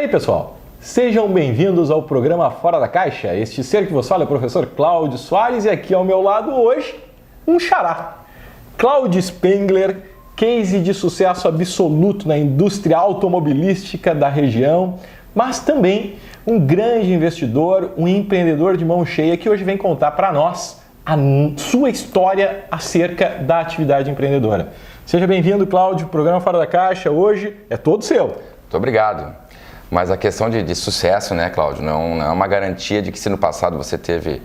aí, pessoal? Sejam bem-vindos ao programa Fora da Caixa. Este ser que vos fala é o professor Cláudio Soares e aqui ao meu lado hoje, um xará. Cláudio Spengler, case de sucesso absoluto na indústria automobilística da região, mas também um grande investidor, um empreendedor de mão cheia que hoje vem contar para nós a sua história acerca da atividade empreendedora. Seja bem-vindo, Cláudio. O programa Fora da Caixa hoje é todo seu. Muito obrigado. Mas a questão de sucesso, né, Cláudio, não é uma garantia de que se no passado você teve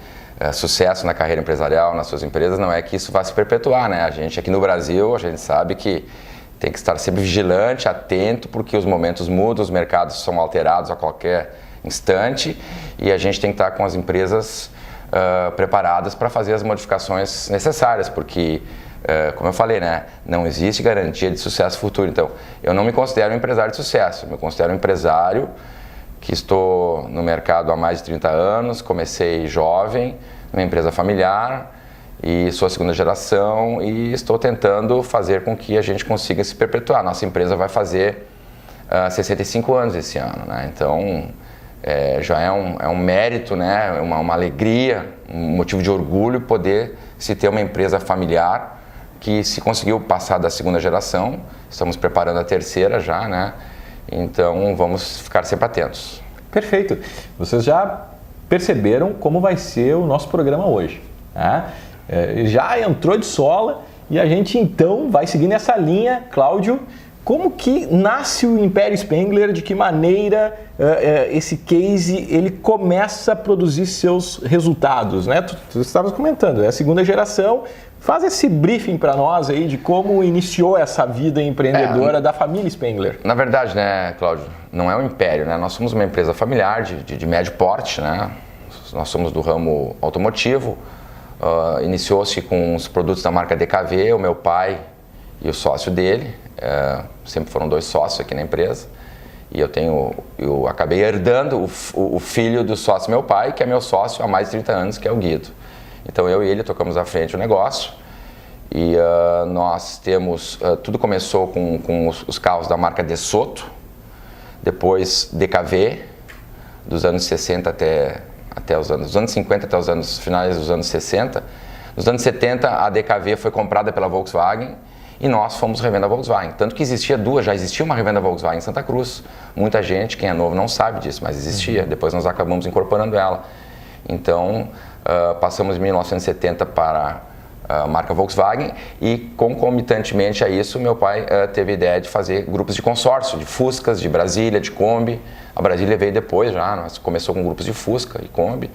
sucesso na carreira empresarial, nas suas empresas, não é que isso vai se perpetuar, né? A gente aqui no Brasil, a gente sabe que tem que estar sempre vigilante, atento, porque os momentos mudam, os mercados são alterados a qualquer instante e a gente tem que estar com as empresas preparadas para fazer as modificações necessárias, porque como eu falei, né, não existe garantia de sucesso futuro. Então, eu não me considero um empresário de sucesso, eu me considero um empresário que estou no mercado há mais de 30 anos, comecei jovem, numa empresa familiar e sou a segunda geração e estou tentando fazer com que a gente consiga se perpetuar. Nossa empresa vai fazer 65 anos esse ano, né? Então, já é um mérito, né, uma alegria, um motivo de orgulho poder se ter uma empresa familiar que se conseguiu passar da segunda geração, estamos preparando a terceira já, né? Então vamos ficar sempre atentos. Perfeito. Vocês já perceberam como vai ser o nosso programa hoje, né? Já entrou de sola e a gente então vai seguir nessa linha, Cláudio. Como que nasce o Império Spengler? De que maneira esse case ele começa a produzir seus resultados, né? Tu estavas comentando, é a segunda geração. Faz esse briefing para nós aí de como iniciou essa vida empreendedora da família Spengler. Na verdade, né, Cláudio, não é um império, né? Nós somos uma empresa familiar de médio porte, né? Nós somos do ramo automotivo. Iniciou-se com os produtos da marca DKV, o meu pai e o sócio dele. Sempre foram dois sócios aqui na empresa. E eu acabei herdando o filho do sócio meu pai, que é meu sócio há mais de 30 anos, que é o Guido. Então eu e ele tocamos à frente o negócio e nós temos, tudo começou com os carros da marca DeSoto, depois DKV, dos anos 60 até os anos 50 até os anos finais dos anos 60. Nos anos 70 a DKV foi comprada pela Volkswagen e nós fomos revenda Volkswagen. Tanto que já existia uma revenda Volkswagen em Santa Cruz. Muita gente, quem é novo não sabe disso, mas existia. Depois nós acabamos incorporando ela. Então passamos em 1970 para a marca Volkswagen e concomitantemente a isso meu pai teve a ideia de fazer grupos de consórcio, de Fuscas, de Brasília, de Kombi. A Brasília veio depois já, nós começou com grupos de Fusca e Kombi,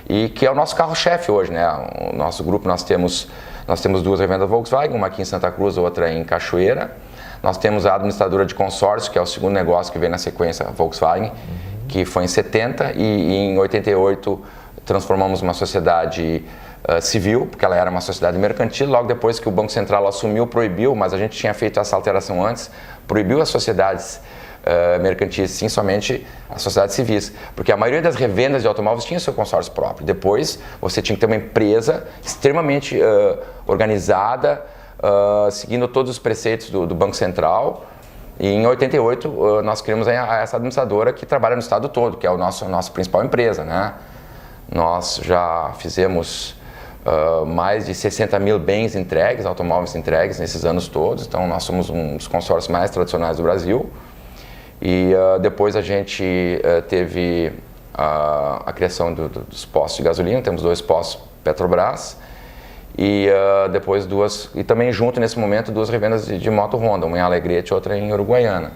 e que é o nosso carro-chefe hoje, né? O nosso grupo nós temos duas revendas Volkswagen, uma aqui em Santa Cruz, outra em Cachoeira. Nós temos a administradora de consórcio, que é o segundo negócio que vem na sequência Volkswagen, que foi em 70 e em 88 transformamos uma sociedade civil, porque ela era uma sociedade mercantil. Logo depois que o Banco Central assumiu, proibiu, mas a gente tinha feito essa alteração antes, proibiu as sociedades mercantis, sim, somente as sociedades civis, porque a maioria das revendas de automóveis tinha seu consórcio próprio. Depois você tinha que ter uma empresa extremamente organizada, seguindo todos os preceitos do Banco Central. E em 88 nós criamos essa administradora que trabalha no estado todo, que é a nossa principal empresa, né? Nós já fizemos mais de 60 mil bens entregues, automóveis entregues nesses anos todos. Então nós somos um dos consórcios mais tradicionais do Brasil. E depois a gente teve a criação dos postos de gasolina. Temos 2 postos Petrobras e depois e também junto nesse momento 2 revendas de moto Honda, uma em Alegrete e outra em Uruguaiana.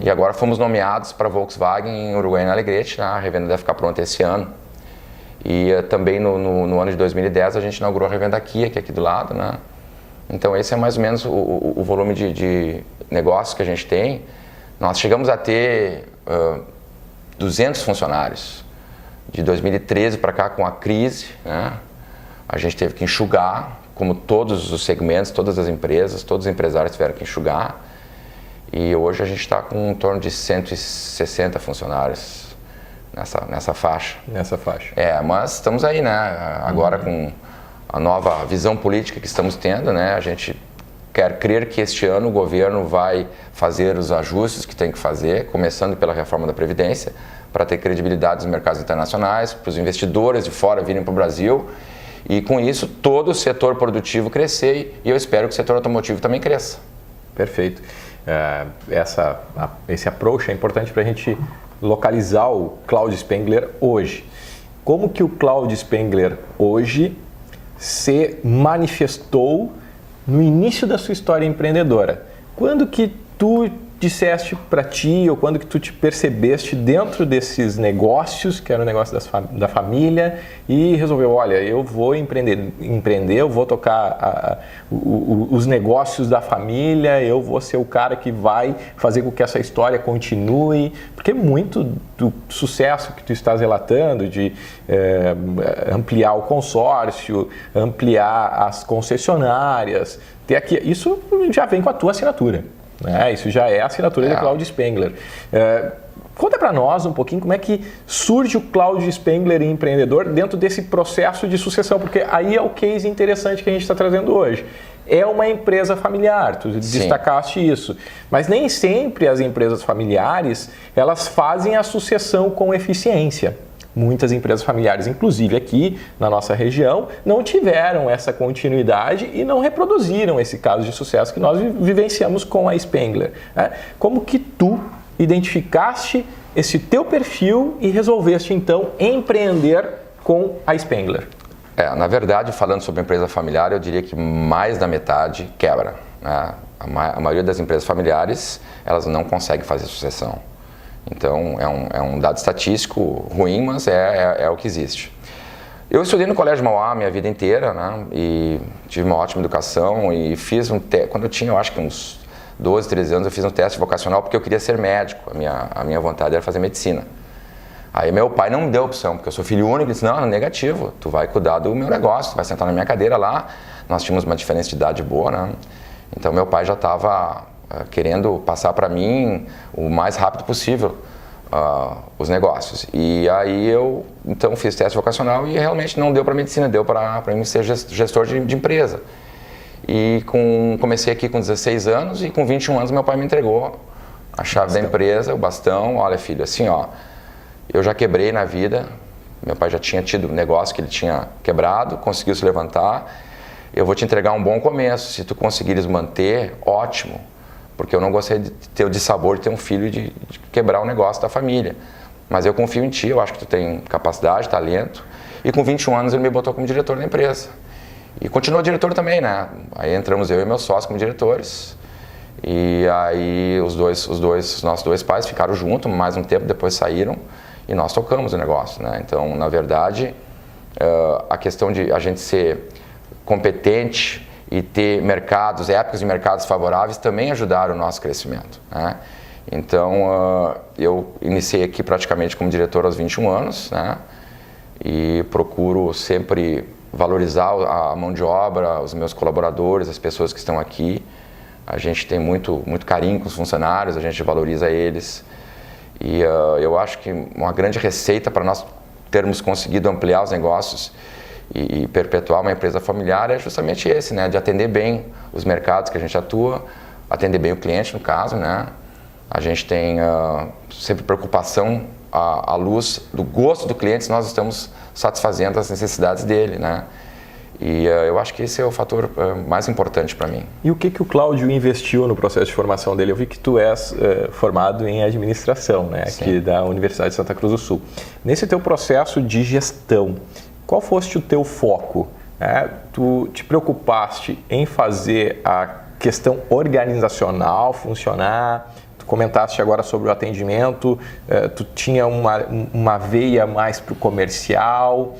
E agora fomos nomeados para Volkswagen em Uruguaiana e Alegrete, né? A revenda deve ficar pronta esse ano. E também no ano de 2010 a gente inaugurou a revenda Kia, que é aqui do lado, né? Então esse é mais ou menos o volume de negócios que a gente tem. Nós chegamos a ter 200 funcionários. De 2013 para cá, com a crise, né? A gente teve que enxugar, como todos os segmentos, todas as empresas, todos os empresários tiveram que enxugar. E hoje a gente está com em torno de 160 funcionários nessa faixa. Nessa faixa. Mas estamos aí, né? Agora com a nova visão política que estamos tendo, né? A gente quero crer que este ano o governo vai fazer os ajustes que tem que fazer, começando pela reforma da Previdência, para ter credibilidade nos mercados internacionais, para os investidores de fora virem para o Brasil e, com isso, todo o setor produtivo crescer e eu espero que o setor automotivo também cresça. Perfeito. Esse approach é importante para a gente localizar o Claudio Spengler hoje. Como que o Claudio Spengler hoje se manifestou no início da sua história empreendedora? Quando que tu disseste para ti, ou quando que tu te percebeste dentro desses negócios, que era o negócio da família, e resolveu, olha, eu vou empreender, eu vou tocar os negócios da família, eu vou ser o cara que vai fazer com que essa história continue, porque muito do sucesso que tu estás relatando, de ampliar o consórcio, ampliar as concessionárias, ter aqui, isso já vem com a tua assinatura. Isso já é a assinatura de Claudio Spengler. Conta para nós um pouquinho como é que surge o Claudio Spengler empreendedor dentro desse processo de sucessão, porque aí é o case interessante que a gente está trazendo hoje. É uma empresa familiar, tu destacaste isso, mas nem sempre as empresas familiares elas fazem a sucessão com eficiência. Muitas empresas familiares, inclusive aqui na nossa região, não tiveram essa continuidade e não reproduziram esse caso de sucesso que nós vivenciamos com a Spengler. Como que tu identificaste esse teu perfil e resolveste então empreender com a Spengler? Na verdade, falando sobre empresa familiar, eu diria que mais da metade quebra. A maioria das empresas familiares, elas não conseguem fazer sucessão. Então, é um dado estatístico ruim, mas é o que existe. Eu estudei no Colégio Mauá minha vida inteira, né? E tive uma ótima educação e fiz quando eu tinha, eu acho que uns 12, 13 anos, eu fiz um teste vocacional porque eu queria ser médico. A minha vontade era fazer medicina. Aí meu pai não me deu opção, porque eu sou filho único, ele disse, não, negativo, tu vai cuidar do meu negócio, tu vai sentar na minha cadeira lá. Nós tínhamos uma diferença de idade boa, né? Então, meu pai já estava querendo passar para mim o mais rápido possível os negócios. E aí eu então fiz teste vocacional e realmente não deu para medicina, deu para mim ser gestor de empresa. E comecei aqui com 16 anos e com 21 anos meu pai me entregou a chave da empresa, o bastão. Olha, filho, assim, ó, eu já quebrei na vida, meu pai já tinha tido um negócio que ele tinha quebrado, conseguiu se levantar, eu vou te entregar um bom começo, se tu conseguires manter, ótimo. Porque eu não gostei de ter o dissabor de ter um filho e de quebrar o negócio da família. Mas eu confio em ti, eu acho que tu tem capacidade, talento. E com 21 anos ele me botou como diretor da empresa. E continuou diretor também, né? Aí entramos eu e meu sócio como diretores. E aí os nossos dois pais ficaram juntos mais um tempo, depois saíram e nós tocamos o negócio, né? Então, na verdade, a questão de a gente ser competente e ter épocas de mercados favoráveis também ajudaram o nosso crescimento, né? Então, eu iniciei aqui praticamente como diretor aos 21 anos, né? E procuro sempre valorizar a mão de obra, os meus colaboradores, as pessoas que estão aqui. A gente tem muito carinho com os funcionários, a gente valoriza eles. E eu acho que uma grande receita para nós termos conseguido ampliar os negócios e perpetuar uma empresa familiar é justamente esse, né? De atender bem os mercados que a gente atua, atender bem o cliente, no caso, né? A gente tem sempre preocupação à luz do gosto do cliente, se nós estamos satisfazendo as necessidades dele, né? E eu acho que esse é o fator mais importante para mim. E o que o Claudio investiu no processo de formação dele? Eu vi que tu és formado em administração, né? Aqui da Universidade de Santa Cruz do Sul. Nesse teu processo de gestão, qual fosse o teu foco? Tu te preocupaste em fazer a questão organizacional funcionar? Tu comentaste agora sobre o atendimento, tu tinha uma veia mais para o comercial,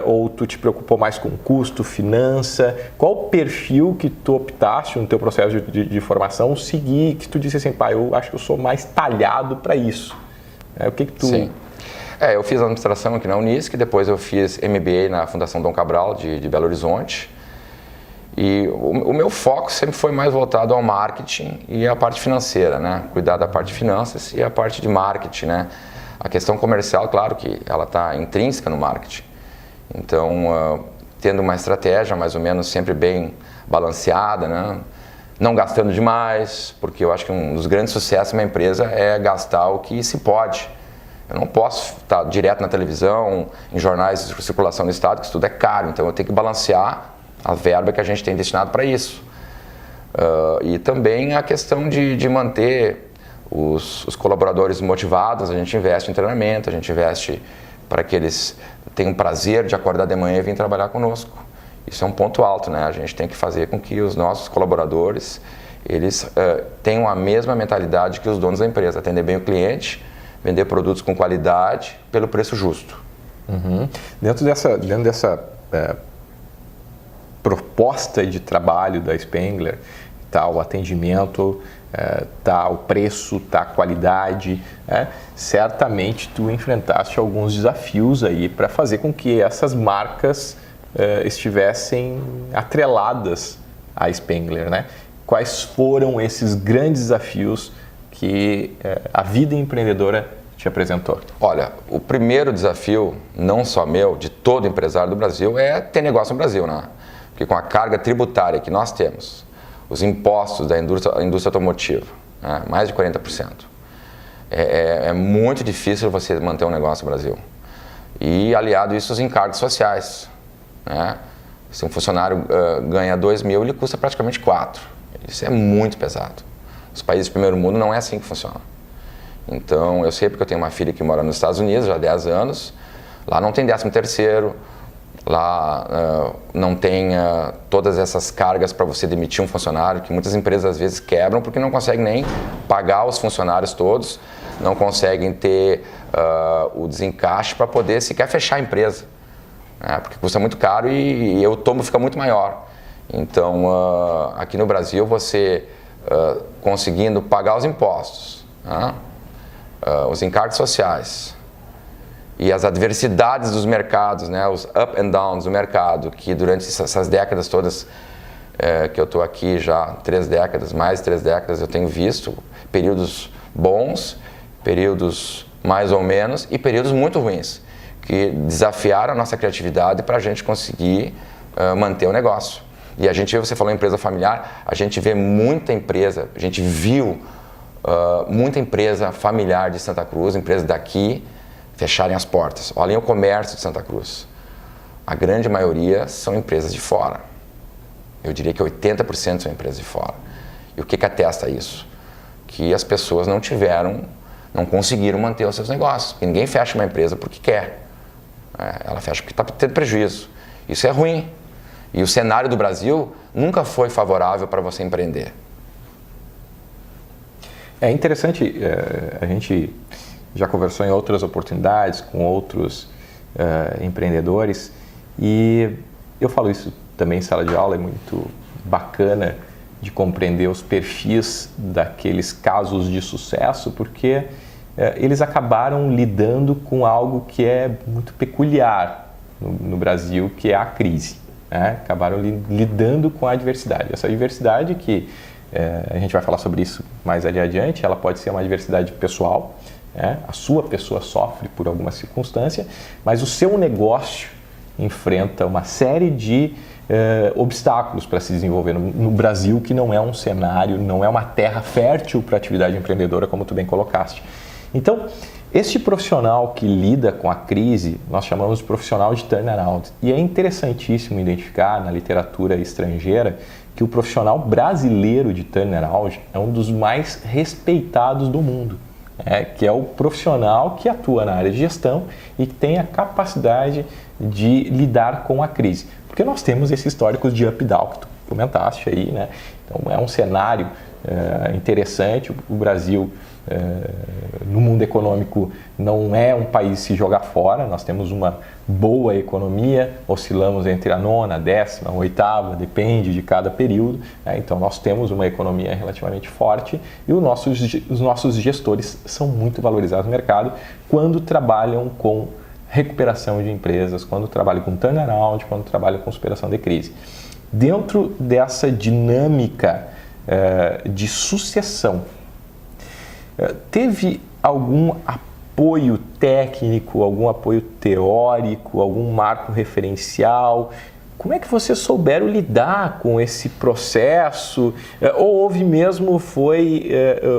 ou tu te preocupou mais com custo, finança? Qual o perfil que tu optaste no teu processo de formação seguir, que tu disse assim, pai, eu acho que eu sou mais talhado para isso? O que tu... Sim. Eu fiz administração aqui na Unisc, depois eu fiz MBA na Fundação Dom Cabral de Belo Horizonte. E o meu foco sempre foi mais voltado ao marketing e à parte financeira, né? Cuidar da parte de finanças e a parte de marketing, né? A questão comercial, claro que ela está intrínseca no marketing. Então, tendo uma estratégia mais ou menos sempre bem balanceada, né? não gastando demais, porque eu acho que um dos grandes sucessos de uma empresa é gastar o que se pode. Eu não posso estar direto na televisão, em jornais de circulação no estado, que isso tudo é caro, então eu tenho que balancear a verba que a gente tem destinado para isso. E também a questão de manter os colaboradores motivados, a gente investe em treinamento, a gente investe para que eles tenham prazer de acordar de manhã e vir trabalhar conosco. Isso é um ponto alto, né? A gente tem que fazer com que os nossos colaboradores, eles tenham a mesma mentalidade que os donos da empresa, atender bem o cliente, vender produtos com qualidade pelo preço justo. Uhum. Dentro dessa proposta de trabalho da Spengler, está o atendimento, está o preço, está a qualidade, certamente tu enfrentaste alguns desafios aí para fazer com que essas marcas estivessem atreladas à Spengler, né? Quais foram esses grandes desafios que a vida empreendedora te apresentou? Olha, o primeiro desafio, não só meu, de todo empresário do Brasil, é ter negócio no Brasil, né? Porque com a carga tributária que nós temos, os impostos da indústria automotiva, né? Mais de 40%, é muito difícil você manter um negócio no Brasil. E aliado a isso, os encargos sociais, né? Se um funcionário ganha 2 mil, ele custa praticamente 4. Isso é muito pesado. Os países do primeiro mundo não é assim que funciona. Então, eu sei porque eu tenho uma filha que mora nos Estados Unidos já há 10 anos, lá não tem 13º, lá não tem todas essas cargas para você demitir um funcionário, que muitas empresas às vezes quebram porque não conseguem nem pagar os funcionários todos, não conseguem ter o desencaixe para poder sequer fechar a empresa, né? Porque custa muito caro e o tombo fica muito maior. Então, aqui no Brasil, você conseguindo pagar os impostos, né? Os encargos sociais e as adversidades dos mercados, né? Os up and downs do mercado, que durante essas décadas todas que eu estou aqui já 3 décadas, mais de 3 décadas, eu tenho visto períodos bons, períodos mais ou menos e períodos muito ruins, que desafiaram a nossa criatividade para a gente conseguir manter o negócio. E a gente, você falou em empresa familiar, a gente vê muita empresa, a gente viu muita empresa familiar de Santa Cruz, empresas daqui, fecharem as portas. Olhem o comércio de Santa Cruz. A grande maioria são empresas de fora. Eu diria que 80% são empresas de fora. E o que atesta isso? Que as pessoas não conseguiram manter os seus negócios. Porque ninguém fecha uma empresa porque quer. Ela fecha porque está tendo prejuízo. Isso é ruim. E o cenário do Brasil nunca foi favorável para você empreender. É interessante, a gente já conversou em outras oportunidades com outros empreendedores e eu falo isso também em sala de aula, é muito bacana de compreender os perfis daqueles casos de sucesso, porque eles acabaram lidando com algo que é muito peculiar no Brasil, que é a crise. Acabaram lidando com a adversidade. Essa adversidade que a gente vai falar sobre isso mais ali adiante, ela pode ser uma adversidade pessoal, a sua pessoa sofre por alguma circunstância, mas o seu negócio enfrenta uma série de obstáculos para se desenvolver no Brasil, que não é um cenário, não é uma terra fértil para a atividade empreendedora, como tu bem colocaste. Então, este profissional que lida com a crise, nós chamamos de profissional de turnaround. E é interessantíssimo identificar na literatura estrangeira que o profissional brasileiro de turnaround é um dos mais respeitados do mundo. Que é o profissional que atua na área de gestão e que tem a capacidade de lidar com a crise. Porque nós temos esses históricos de up down que tu comentaste aí, né? Então é um cenário interessante. O Brasil, no mundo econômico, não é um país se jogar fora. Nós temos uma boa economia, oscilamos entre a 9ª, 10ª, 8ª, depende de cada período. Então nós temos uma economia relativamente forte e os nossos gestores são muito valorizados no mercado quando trabalham com recuperação de empresas, quando trabalham com turnaround, quando trabalham com superação de crise. Dentro dessa dinâmica de sucessão, teve algum apoio técnico, algum apoio teórico, algum marco referencial? como é que vocês souberam lidar com esse processo? Ou houve mesmo, foi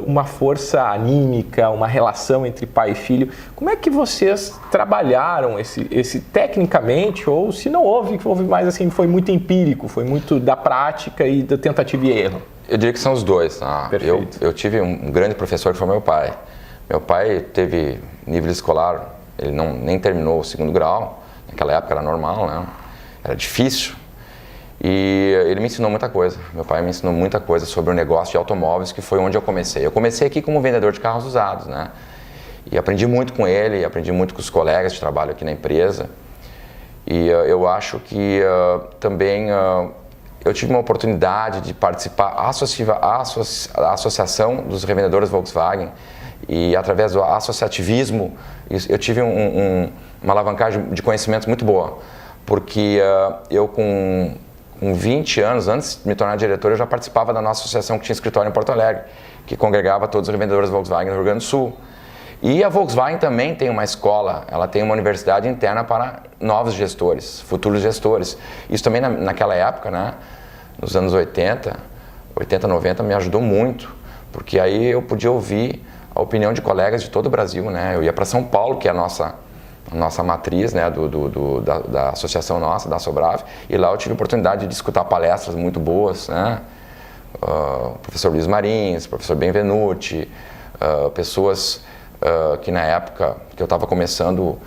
uma força anímica, uma relação entre pai e filho? Como é que vocês trabalharam esse tecnicamente? Ou se não houve mais assim, foi muito empírico, foi muito da prática e da tentativa e erro? Eu diria que são os dois. Tá? Eu tive um grande professor que foi meu pai. Meu pai teve nível escolar, ele nem terminou o 2º grau, naquela época era normal, né? Era difícil. E ele me ensinou muita coisa. Meu pai me ensinou muita coisa sobre o negócio de automóveis, que foi onde eu comecei. Eu comecei aqui como vendedor de carros usados, né? E aprendi muito com ele, aprendi muito com os colegas de trabalho aqui na empresa. E eu acho que também eu tive uma oportunidade de participar da Associação dos Revendedores Volkswagen, e através do associativismo eu tive uma alavancagem de conhecimentos muito boa, porque eu com 20 anos, antes de me tornar diretor, eu já participava da nossa associação que tinha escritório em Porto Alegre, que congregava todos os revendedores Volkswagen no Rio Grande do Sul. E a Volkswagen também tem uma escola, ela tem uma universidade interna para novos gestores, futuros gestores. Isso também naquela época, né, nos anos 80, 90, me ajudou muito, porque aí eu podia ouvir a opinião de colegas de todo o Brasil, né? Eu ia para São Paulo, que é a nossa matriz, né, da associação nossa, da Sobrave, e lá eu tive a oportunidade de escutar palestras muito boas, né? Professor Luiz Marins, professor Benvenuti, pessoas que na época que eu estava começando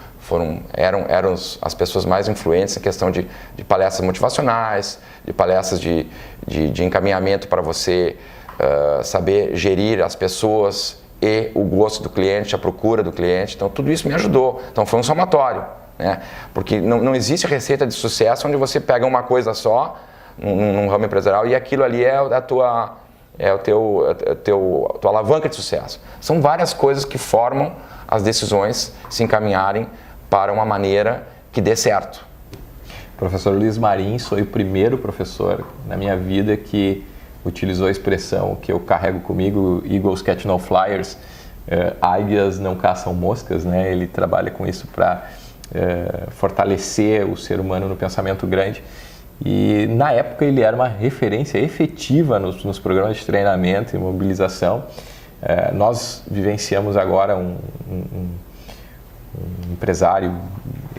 eram as pessoas mais influentes em questão de palestras motivacionais, de palestras de encaminhamento para você saber gerir as pessoas e o gosto do cliente, a procura do cliente. Então tudo isso me ajudou. Então foi um somatório, né? Porque não existe receita de sucesso onde você pega uma coisa só num ramo empresarial e aquilo ali é a tua alavanca de sucesso. São várias coisas que formam as decisões se encaminharem para uma maneira que dê certo. Professor Luiz Marins foi o primeiro professor na minha vida que utilizou a expressão que eu carrego comigo, Eagles catch no flyers, águias não caçam moscas, né? Ele trabalha com isso para fortalecer o ser humano no pensamento grande. E na época ele era uma referência efetiva nos programas de treinamento e mobilização. Nós vivenciamos agora um empresário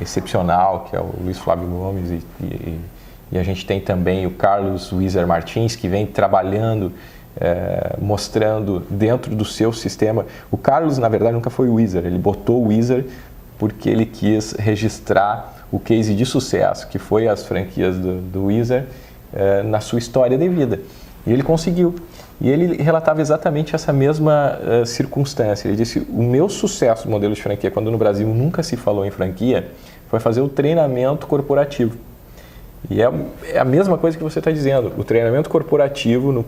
excepcional, que é o Luiz Flávio Gomes, e a gente tem também o Carlos Wieser Martins, que vem trabalhando, mostrando dentro do seu sistema. O Carlos, na verdade, nunca foi o Wieser, ele botou o Wieser porque ele quis registrar o case de sucesso, que foi as franquias do Wieser, na sua história de vida. E ele conseguiu. E ele relatava exatamente essa mesma circunstância. Ele disse, o meu sucesso no modelo de franquia, quando no Brasil nunca se falou em franquia, foi fazer o treinamento corporativo. E é a mesma coisa que você está dizendo. O treinamento corporativo,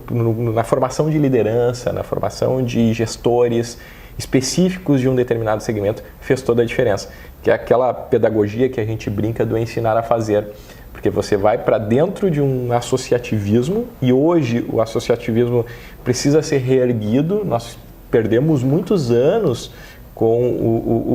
na formação de liderança, na formação de gestores específicos de um determinado segmento, fez toda a diferença. Que é aquela pedagogia que a gente brinca do ensinar a fazer. Porque você vai para dentro de um associativismo, e hoje o associativismo precisa ser reerguido. Nós perdemos muitos anos com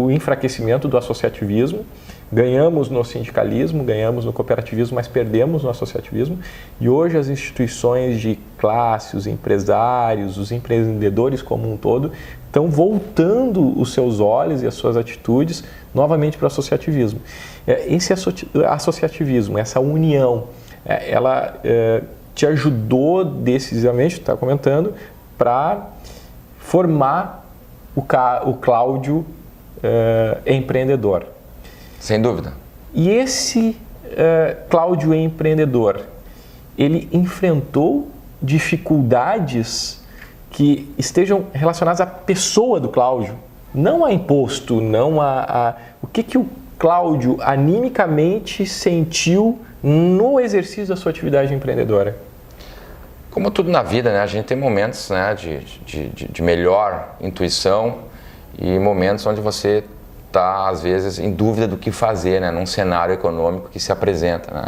o enfraquecimento do associativismo. Ganhamos no sindicalismo, ganhamos no cooperativismo, mas perdemos no associativismo. E hoje as instituições de classe, os empresários, os empreendedores como um todo, estão voltando os seus olhos e as suas atitudes novamente para o associativismo. Esse associativismo, essa união, ela te ajudou decisivamente, está comentando, para formar o Cláudio empreendedor. Sem dúvida. E esse Cláudio empreendedor, ele enfrentou dificuldades que estejam relacionadas à pessoa do Cláudio, não a imposto, não o que o Cláudio animicamente sentiu no exercício da sua atividade empreendedora? Como tudo na vida, né, a gente tem momentos, né, de melhor intuição e momentos onde você está, às vezes, em dúvida do que fazer, né, num cenário econômico que se apresenta, né.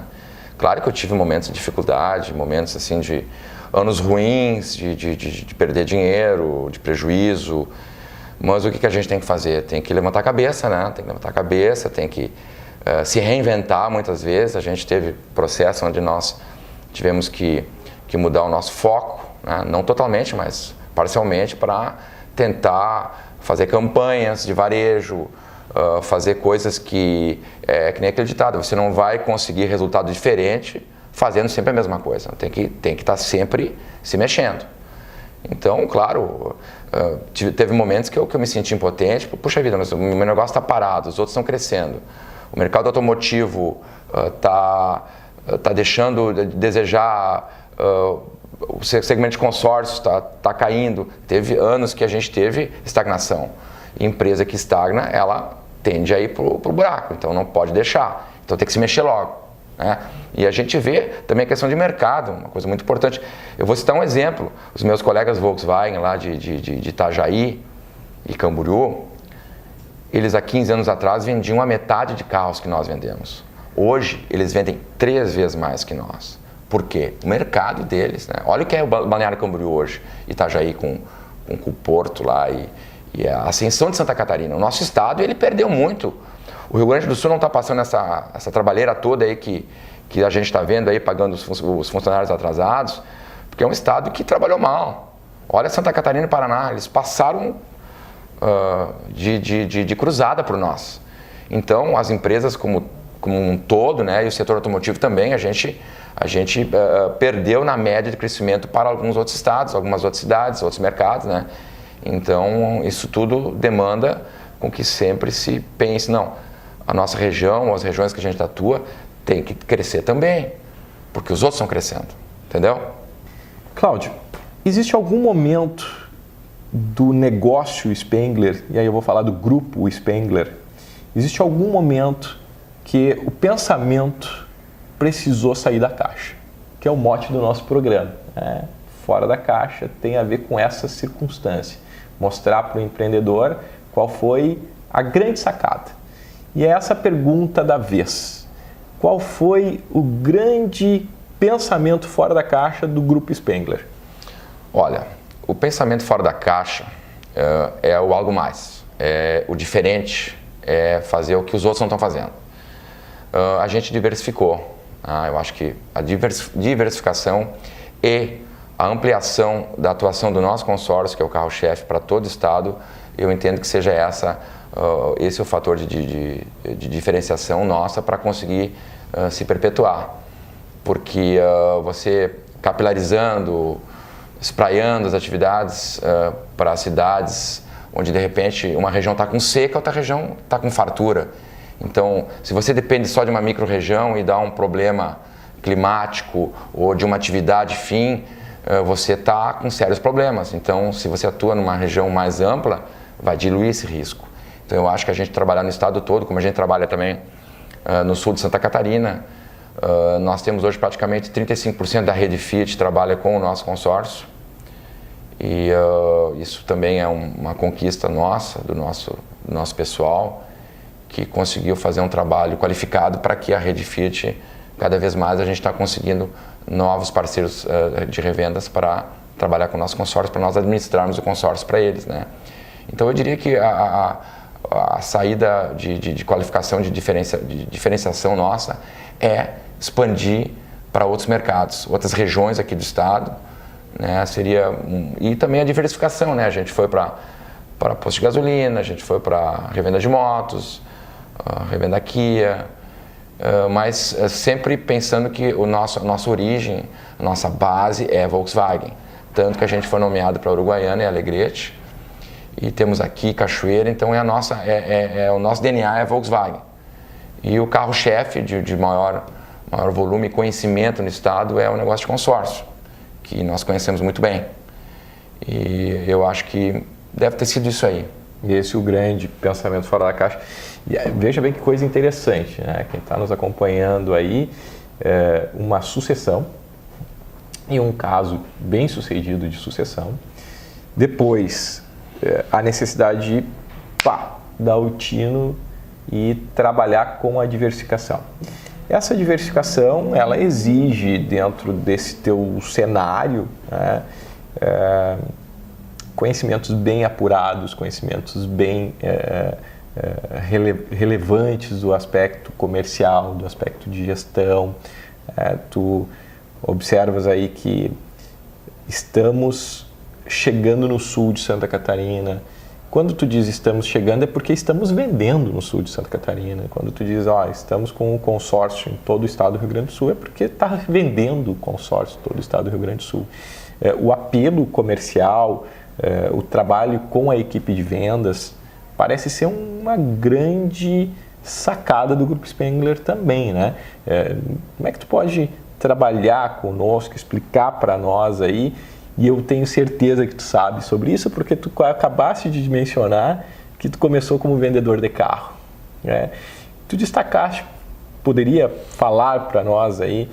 Claro que eu tive momentos de dificuldade, momentos assim de anos ruins, de perder dinheiro, de prejuízo, mas o que a gente tem que fazer? Tem que levantar a cabeça, né? Tem que levantar a cabeça, tem que se reinventar muitas vezes. A gente teve processo onde nós tivemos que mudar o nosso foco, né? Não totalmente, mas parcialmente, para tentar fazer campanhas de varejo, fazer coisas que nem aquele ditado, você não vai conseguir resultado diferente fazendo sempre a mesma coisa, tem que estar sempre se mexendo. Então, claro, teve momentos que eu me senti impotente, puxa vida, mas o meu negócio está parado, os outros estão crescendo. O mercado automotivo está deixando de desejar, o segmento de consórcios está caindo. Teve anos que a gente teve estagnação. E empresa que estagna, ela tende a ir para o buraco, então não pode deixar. Então tem que se mexer logo, né? E a gente vê também a questão de mercado, uma coisa muito importante. Eu vou citar um exemplo. Os meus colegas Volkswagen lá de Itajaí e Camboriú, eles há 15 anos atrás vendiam a metade de carros que nós vendemos. Hoje, eles vendem 3 vezes mais que nós. Por quê? O mercado deles, né? Olha o que é o Balneário Camboriú hoje, Itajaí com o Porto lá e a ascensão de Santa Catarina. O nosso estado, ele perdeu muito. O Rio Grande do Sul não está passando essa trabalheira toda aí que a gente está vendo aí, pagando os funcionários atrasados, porque é um estado que trabalhou mal. Olha Santa Catarina e Paraná, eles passaram de cruzada por nós. Então, as empresas como um todo, né, e o setor automotivo também, a gente perdeu na média de crescimento para alguns outros estados, algumas outras cidades, outros mercados, né? Então, isso tudo demanda com que sempre se pense, não, a nossa região, as regiões que a gente atua, tem que crescer também, porque os outros estão crescendo, entendeu? Cláudio, existe algum momento do negócio Spengler, e aí eu vou falar do grupo Spengler, existe algum momento que o pensamento precisou sair da caixa, que é o mote do nosso programa, né? Fora da caixa tem a ver com essa circunstância, mostrar para o empreendedor qual foi a grande sacada. E é essa pergunta da vez: qual foi o grande pensamento fora da caixa do grupo Spengler? Olha, o pensamento fora da caixa é o algo mais, é o diferente, é fazer o que os outros não estão fazendo. A gente diversificou. Eu acho que a diversificação e a ampliação da atuação do nosso consórcio, que é o carro-chefe para todo o estado, eu entendo que seja esse é o fator de diferenciação nossa para conseguir se perpetuar. Porque você capilarizando, espraiando as atividades para as cidades, onde de repente uma região está com seca, outra região está com fartura. Então, se você depende só de uma micro-região e dá um problema climático ou de uma atividade fim, você está com sérios problemas. Então, se você atua numa região mais ampla, vai diluir esse risco. Então, eu acho que a gente trabalhar no estado todo, como a gente trabalha também no sul de Santa Catarina, nós temos hoje praticamente 35% da rede Fiat trabalha com o nosso consórcio. E isso também é uma conquista nossa, do nosso pessoal, que conseguiu fazer um trabalho qualificado para que a rede Fiat, cada vez mais a gente está conseguindo novos parceiros de revendas para trabalhar com o nosso consórcio, para nós administrarmos o consórcio para eles, né? Então eu diria que a saída de qualificação, de diferenciação nossa é expandir para outros mercados, outras regiões aqui do estado, né? E também a diversificação, né? A gente foi para posto de gasolina, a gente foi para revenda de motos, revenda Kia, mas sempre pensando que a nossa origem, a nossa base é Volkswagen. Tanto que a gente foi nomeado para Uruguaiana e Alegrete, e temos aqui Cachoeira, então o nosso DNA é Volkswagen. E o carro-chefe de maior volume e conhecimento no estado é o negócio de consórcio, que nós conhecemos muito bem. E eu acho que deve ter sido isso aí. E esse é o grande pensamento fora da caixa. E veja bem que coisa interessante, né? Quem está nos acompanhando aí, uma sucessão, e um caso bem sucedido de sucessão. Depois, a necessidade de dar o tino e trabalhar com a diversificação. Essa diversificação, ela exige, dentro desse teu cenário, né, conhecimentos bem apurados, conhecimentos bem relevantes do aspecto comercial, do aspecto de gestão. Tu observas aí que estamos chegando no sul de Santa Catarina. Quando tu diz estamos chegando, é porque estamos vendendo no sul de Santa Catarina. Quando tu diz, estamos com um consórcio em todo o estado do Rio Grande do Sul, é porque está vendendo o consórcio em todo o estado do Rio Grande do Sul. O apelo comercial, o trabalho com a equipe de vendas, parece ser uma grande sacada do Grupo Spengler também, né? Como é que tu pode trabalhar conosco, explicar para nós aí? E eu tenho certeza que tu sabe sobre isso, porque tu acabaste de mencionar que tu começou como vendedor de carro. Tu destacaste, poderia falar para nós aí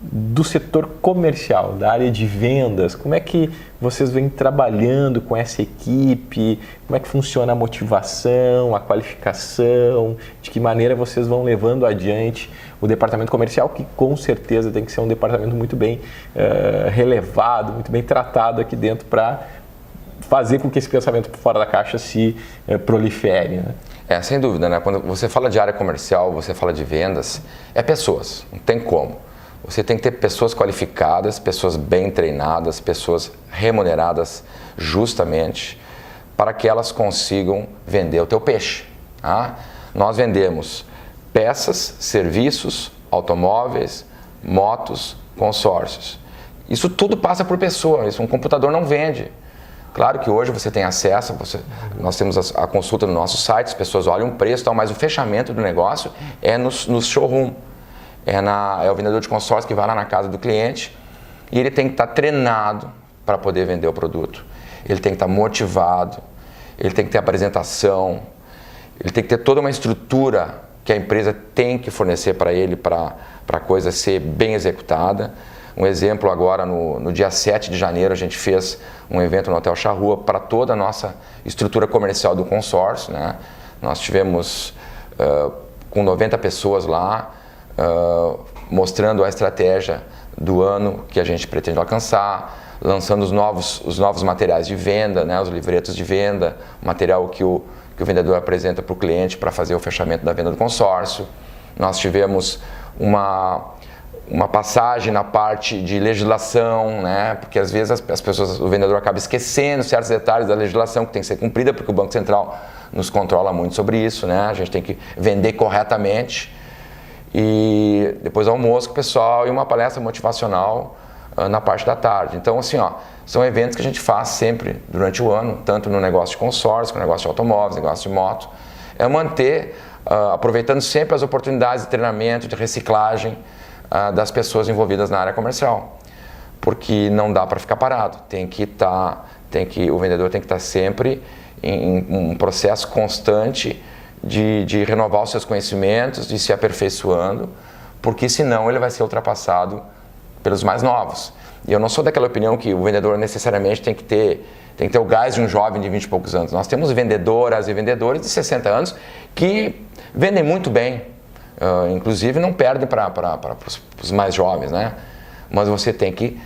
do setor comercial, da área de vendas, como é que vocês vêm trabalhando com essa equipe, como é que funciona a motivação, a qualificação, de que maneira vocês vão levando adiante o departamento comercial, que com certeza tem que ser um departamento muito bem relevado, muito bem tratado aqui dentro para fazer com que esse pensamento fora da caixa se prolifere, né? Sem dúvida, né? Quando você fala de área comercial, você fala de vendas, pessoas, não tem como. Você tem que ter pessoas qualificadas, pessoas bem treinadas, pessoas remuneradas justamente para que elas consigam vender o teu peixe. Tá? Nós vendemos peças, serviços, automóveis, motos, consórcios. Isso tudo passa por pessoa, isso um computador não vende. Claro que hoje você tem acesso, nós temos a consulta no nosso site, as pessoas olham o preço, mas o fechamento do negócio é no showroom. É o vendedor de consórcio que vai lá na casa do cliente e ele tem que estar treinado para poder vender o produto. Ele tem que estar motivado, ele tem que ter apresentação, ele tem que ter toda uma estrutura que a empresa tem que fornecer para ele para a coisa ser bem executada. Um exemplo agora, no dia 7 de janeiro, a gente fez um evento no Hotel Charrua para toda a nossa estrutura comercial do consórcio, né? Nós tivemos com 90 pessoas lá, mostrando a estratégia do ano que a gente pretende alcançar, lançando os novos materiais de venda, né? Os livretos de venda, o material que o vendedor apresenta para o cliente para fazer o fechamento da venda do consórcio. Nós tivemos uma passagem na parte de legislação, né? Porque às vezes o vendedor acaba esquecendo certos detalhes da legislação que tem que ser cumprida, porque o Banco Central nos controla muito sobre isso, né? A gente tem que vender corretamente. E depois almoço com o pessoal e uma palestra motivacional na parte da tarde. Então, assim, são eventos que a gente faz sempre durante o ano, tanto no negócio de consórcio, no negócio de automóveis, negócio de moto. Manter, aproveitando sempre as oportunidades de treinamento, de reciclagem, das pessoas envolvidas na área comercial, porque não dá para ficar parado, o vendedor tem que estar sempre em um processo constante de renovar os seus conhecimentos, de se aperfeiçoando, porque senão ele vai ser ultrapassado pelos mais novos. E eu não sou daquela opinião que o vendedor necessariamente tem que ter o gás de um jovem de 20 e poucos anos. Nós temos vendedoras e vendedores de 60 anos que vendem muito bem. Inclusive não perdem para os mais jovens, né? Mas você tem que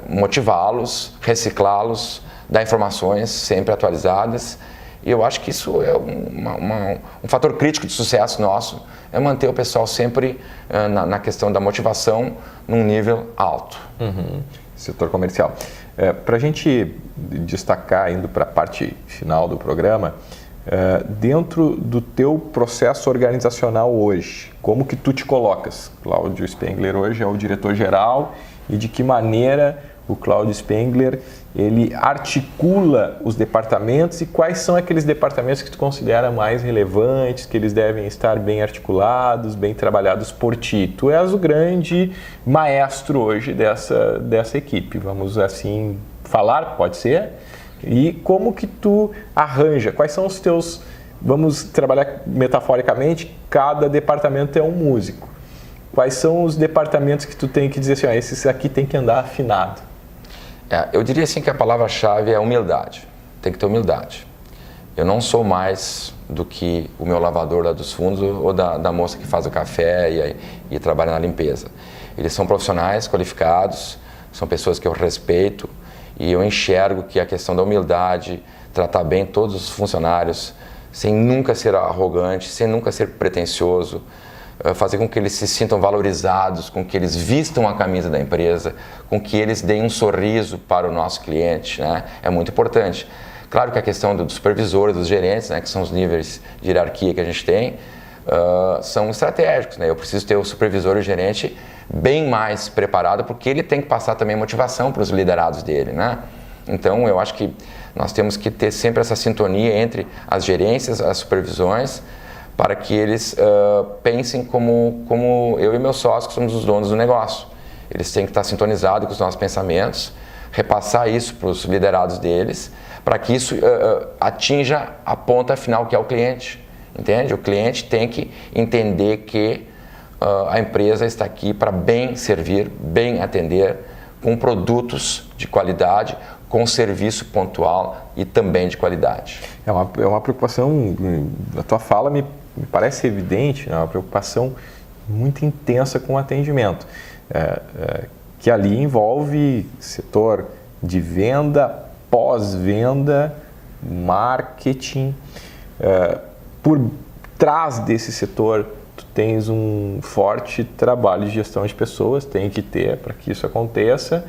motivá-los, reciclá-los, dar informações sempre atualizadas. E eu acho que isso é um fator crítico de sucesso nosso, é manter o pessoal sempre na questão da motivação num nível alto. Setor comercial. Para a gente destacar, indo para a parte final do programa, dentro do teu processo organizacional hoje, como que tu te colocas? Cláudio Spengler hoje é o diretor-geral e de que maneira o Cláudio Spengler ele articula os departamentos e quais são aqueles departamentos que tu considera mais relevantes, que eles devem estar bem articulados, bem trabalhados por ti. Tu és o grande maestro hoje dessa equipe, vamos assim falar, pode ser? E como que tu arranja? Quais são os teus... Vamos trabalhar metaforicamente, cada departamento é um músico. Quais são os departamentos que tu tem que dizer assim, esse aqui tem que andar afinado? Eu diria assim que a palavra-chave é humildade. Tem que ter humildade. Eu não sou mais do que o meu lavador lá dos fundos ou da moça que faz o café e trabalha na limpeza. Eles são profissionais qualificados, são pessoas que eu respeito, e eu enxergo que a questão da humildade, tratar bem todos os funcionários, sem nunca ser arrogante, sem nunca ser pretensioso, fazer com que eles se sintam valorizados, com que eles vistam a camisa da empresa, com que eles deem um sorriso para o nosso cliente, né? É muito importante. Claro que a questão dos supervisores, dos gerentes, né, que são os níveis de hierarquia que a gente tem, são estratégicos, né? Eu preciso ter o supervisor e o gerente bem mais preparado, porque ele tem que passar também motivação para os liderados dele, né? Então, eu acho que nós temos que ter sempre essa sintonia entre as gerências, as supervisões, para que eles pensem como eu e meus sócios, que somos os donos do negócio. Eles têm que estar sintonizados com os nossos pensamentos, repassar isso para os liderados deles, para que isso atinja a ponta final, que é o cliente. Entende? O cliente tem que entender que a empresa está aqui para bem servir, bem atender, com produtos de qualidade, com serviço pontual e também de qualidade. É uma preocupação, a tua fala me parece evidente, né? Uma preocupação muito intensa com o atendimento, que ali envolve setor de venda, pós-venda, marketing. Por trás desse setor, tu tens um forte trabalho de gestão de pessoas, tem que ter para que isso aconteça,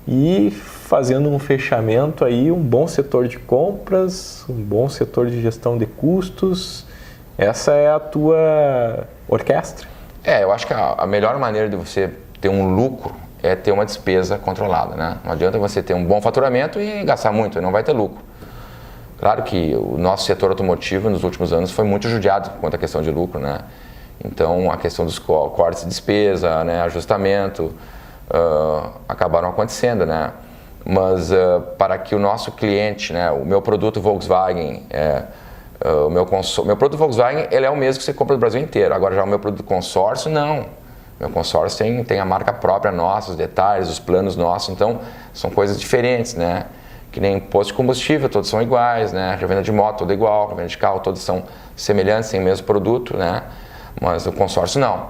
e fazendo um fechamento aí, um bom setor de compras, um bom setor de gestão de custos. Essa é a tua orquestra? Eu acho que a melhor maneira de você ter um lucro é ter uma despesa controlada, né? Não adianta você ter um bom faturamento e gastar muito, não vai ter lucro. Claro que o nosso setor automotivo nos últimos anos foi muito judiado quanto à questão de lucro, né? Então a questão dos cortes de despesa, né, ajustamento, acabaram acontecendo, né? Mas para que o nosso cliente, né, o meu produto Volkswagen, o meu produto Volkswagen, ele é o mesmo que você compra no Brasil inteiro. Agora já o meu produto consórcio, não. Meu consórcio tem a marca própria nossa, os detalhes, os planos nossos, então são coisas diferentes, né? Que nem posto de combustível, todos são iguais, né? A venda de moto, tudo igual, a venda de carro, todos são semelhantes, têm o mesmo produto, né? Mas o consórcio não.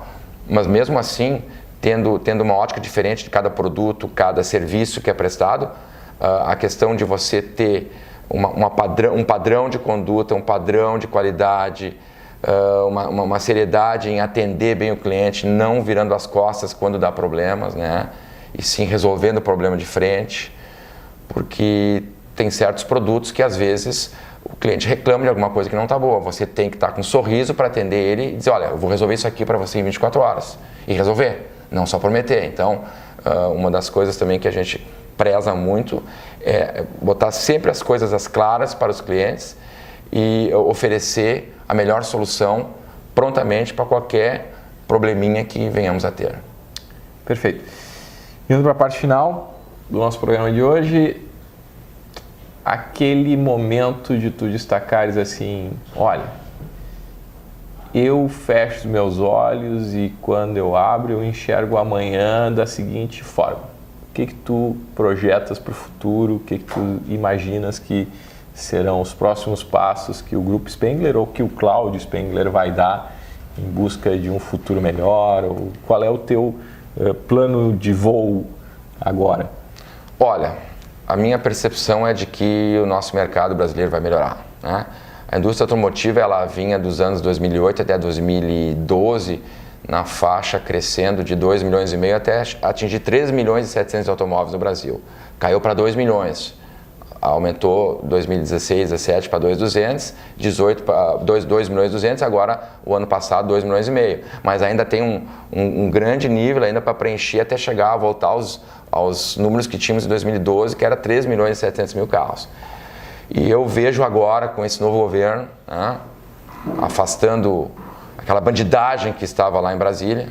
Mas mesmo assim, tendo uma ótica diferente de cada produto, cada serviço que é prestado, a questão de você ter um padrão de conduta, um padrão de qualidade, uma seriedade em atender bem o cliente, não virando as costas quando dá problemas, né? E sim resolvendo o problema de frente, porque tem certos produtos que às vezes o cliente reclama de alguma coisa que não está boa. Você tem que estar com um sorriso para atender ele e dizer, olha, eu vou resolver isso aqui para você em 24 horas. E resolver, não só prometer. Então, uma das coisas também que a gente preza muito é botar sempre as coisas às claras para os clientes e oferecer a melhor solução prontamente para qualquer probleminha que venhamos a ter. Perfeito. Indo para a parte final do nosso programa de hoje, aquele momento de tu destacares assim, olha, eu fecho os meus olhos e quando eu abro eu enxergo amanhã da seguinte forma. O que tu projetas para o futuro? O que tu imaginas que serão os próximos passos que o Grupo Spengler ou que o Cláudio Spengler vai dar em busca de um futuro melhor? Ou qual é o teu plano de voo agora? Olha, a minha percepção é de que o nosso mercado brasileiro vai melhorar, né? A indústria automotiva, ela vinha dos anos 2008 até 2012 na faixa crescendo de 2,5 milhões até atingir 3 milhões e 700 automóveis no Brasil. Caiu para 2 milhões. Aumentou 2016, 17 para 2,200, 18 para 2 milhões e 200, agora o ano passado 2 milhões e meio. Mas ainda tem um grande nível ainda para preencher até chegar a voltar aos números que tínhamos em 2012, que era 3 milhões e 700 mil carros. E eu vejo agora com esse novo governo, né, afastando aquela bandidagem que estava lá em Brasília,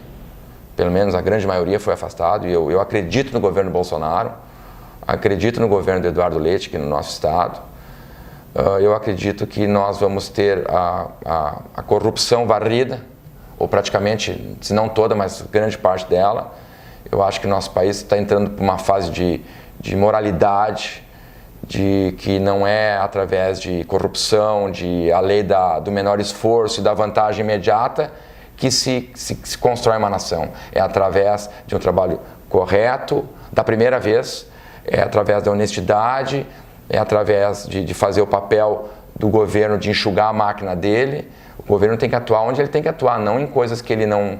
pelo menos a grande maioria foi afastado, e eu acredito no governo Bolsonaro, acredito no governo do Eduardo Leite aqui no nosso estado. Eu acredito que nós vamos ter a corrupção varrida, ou praticamente, se não toda, mas grande parte dela. Eu acho que o nosso país está entrando por uma fase de moralidade, de que não é através de corrupção, de a lei do menor esforço e da vantagem imediata que se constrói uma nação. É através de um trabalho correto, da primeira vez, é através da honestidade, é através de fazer o papel do governo de enxugar a máquina dele. O governo tem que atuar onde ele tem que atuar, não em coisas que ele não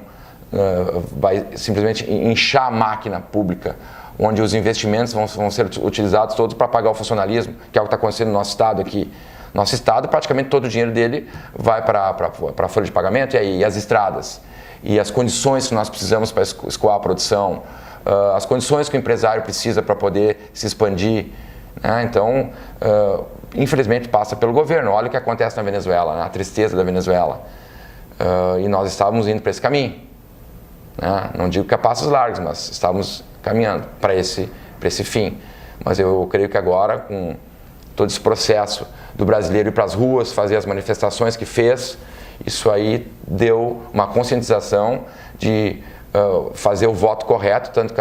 vai simplesmente inchar a máquina pública, onde os investimentos vão ser utilizados todos para pagar o funcionalismo, que é o que está acontecendo no nosso estado aqui. Nosso estado, praticamente todo o dinheiro dele vai para a folha de pagamento e as estradas. E as condições que nós precisamos para escoar a produção, as condições que o empresário precisa para poder se expandir. Né? Então, infelizmente passa pelo governo. Olha o que acontece na Venezuela, né? A tristeza da Venezuela. E nós estávamos indo para esse caminho. Né? Não digo que a passos largos, mas estávamos caminhando para esse fim. Mas eu creio que agora, com todo esse processo do brasileiro ir para as ruas, fazer as manifestações que fez, isso aí deu uma conscientização de fazer o voto correto, tanto que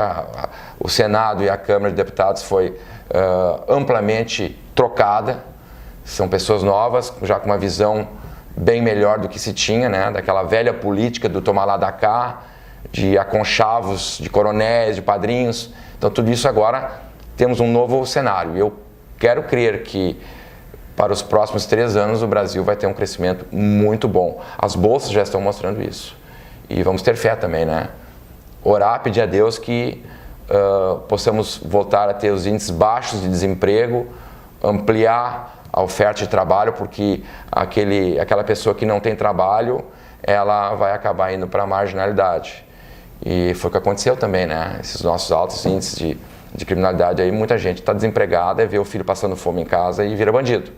o Senado e a Câmara de Deputados foi amplamente trocada. São pessoas novas, já com uma visão bem melhor do que se tinha, né? Daquela velha política do tomar lá da cá, de aconchavos, de coronéis, de padrinhos. Então tudo isso agora temos um novo cenário. Eu quero crer que para os próximos 3 anos o Brasil vai ter um crescimento muito bom. As bolsas já estão mostrando isso. E vamos ter fé também, né? Orar, pedir a Deus que possamos voltar a ter os índices baixos de desemprego, ampliar a oferta de trabalho, porque aquela pessoa que não tem trabalho, ela vai acabar indo para a marginalidade. E foi o que aconteceu também, né? Esses nossos altos índices de criminalidade aí, muita gente está desempregada, vê o filho passando fome em casa e vira bandido.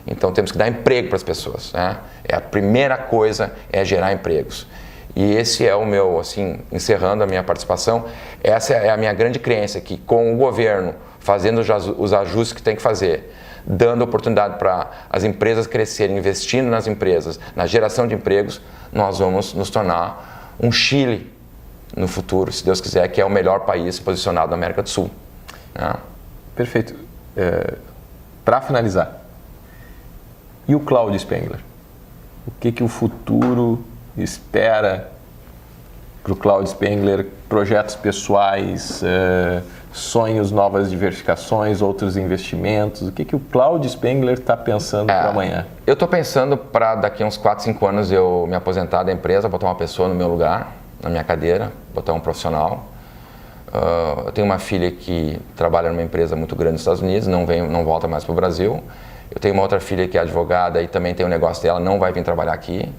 Então temos que dar emprego para as pessoas, né? A primeira coisa é gerar empregos. E esse é o meu, assim, encerrando a minha participação, essa é a minha grande crença, que com o governo fazendo os ajustes que tem que fazer, dando oportunidade para as empresas crescerem, investindo nas empresas, na geração de empregos, nós vamos nos tornar um Chile no futuro, se Deus quiser, que é o melhor país posicionado na América do Sul. Né? Perfeito. Para finalizar, e o Claudio Spengler? O que o futuro espera para o Claudio Spengler? Projetos pessoais, sonhos, novas diversificações, outros investimentos? O que o Claudio Spengler está pensando para amanhã? Eu estou pensando para daqui a uns 4, 5 anos eu me aposentar da empresa, botar uma pessoa no meu lugar, na minha cadeira, botar um profissional. Eu tenho uma filha que trabalha numa empresa muito grande nos Estados Unidos, não volta mais para o Brasil. Eu tenho uma outra filha que é advogada e também tem um negócio dela, não vai vir trabalhar aqui.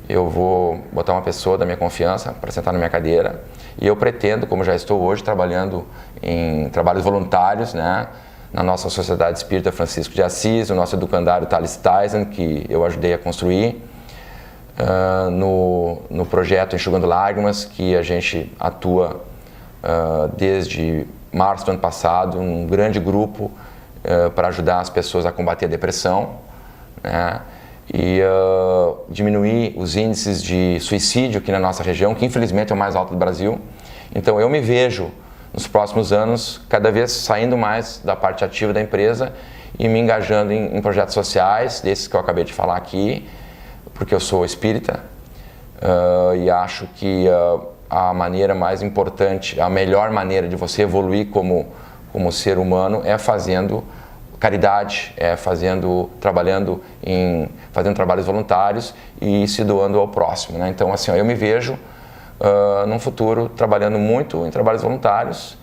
Eu vou botar uma pessoa da minha confiança para sentar na minha cadeira e eu pretendo, como já estou hoje, trabalhando em trabalhos voluntários, né, na nossa Sociedade Espírita Francisco de Assis, o nosso educandário Thales Tyson, que eu ajudei a construir, no projeto Enxugando Lágrimas, que a gente atua desde março do ano passado, um grande grupo para ajudar as pessoas a combater a depressão, né? E diminuir os índices de suicídio aqui na nossa região, que infelizmente é o mais alto do Brasil. Então eu me vejo nos próximos anos cada vez saindo mais da parte ativa da empresa e me engajando em projetos sociais, desses que eu acabei de falar aqui, porque eu sou espírita e acho que a maneira mais importante, a melhor maneira de você evoluir como ser humano é fazendo caridade, fazendo trabalhos voluntários e se doando ao próximo, né? Então, assim, eu me vejo num futuro trabalhando muito em trabalhos voluntários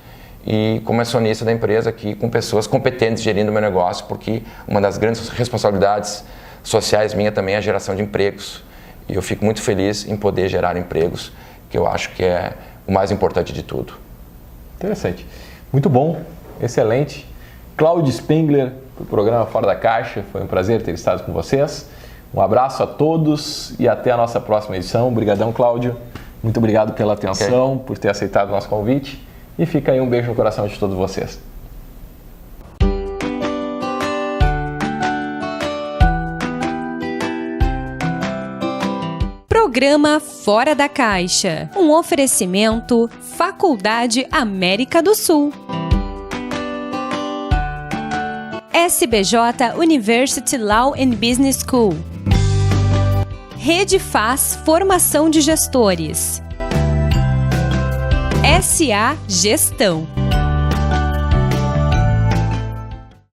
e como acionista da empresa aqui, com pessoas competentes gerindo o meu negócio, porque uma das grandes responsabilidades sociais minha também é a geração de empregos. E eu fico muito feliz em poder gerar empregos, que eu acho que é o mais importante de tudo. Interessante. Muito bom, excelente. Claudio Spengler, do programa Fora da Caixa, foi um prazer ter estado com vocês. Um abraço a todos e até a nossa próxima edição. Obrigadão, Cláudio. Muito obrigado pela atenção, por ter aceitado o nosso convite. E fica aí um beijo no coração de todos vocês. Programa Fora da Caixa. Um oferecimento Faculdade América do Sul. SBJ University Law and Business School. Rede Faz Formação de Gestores. SA Gestão.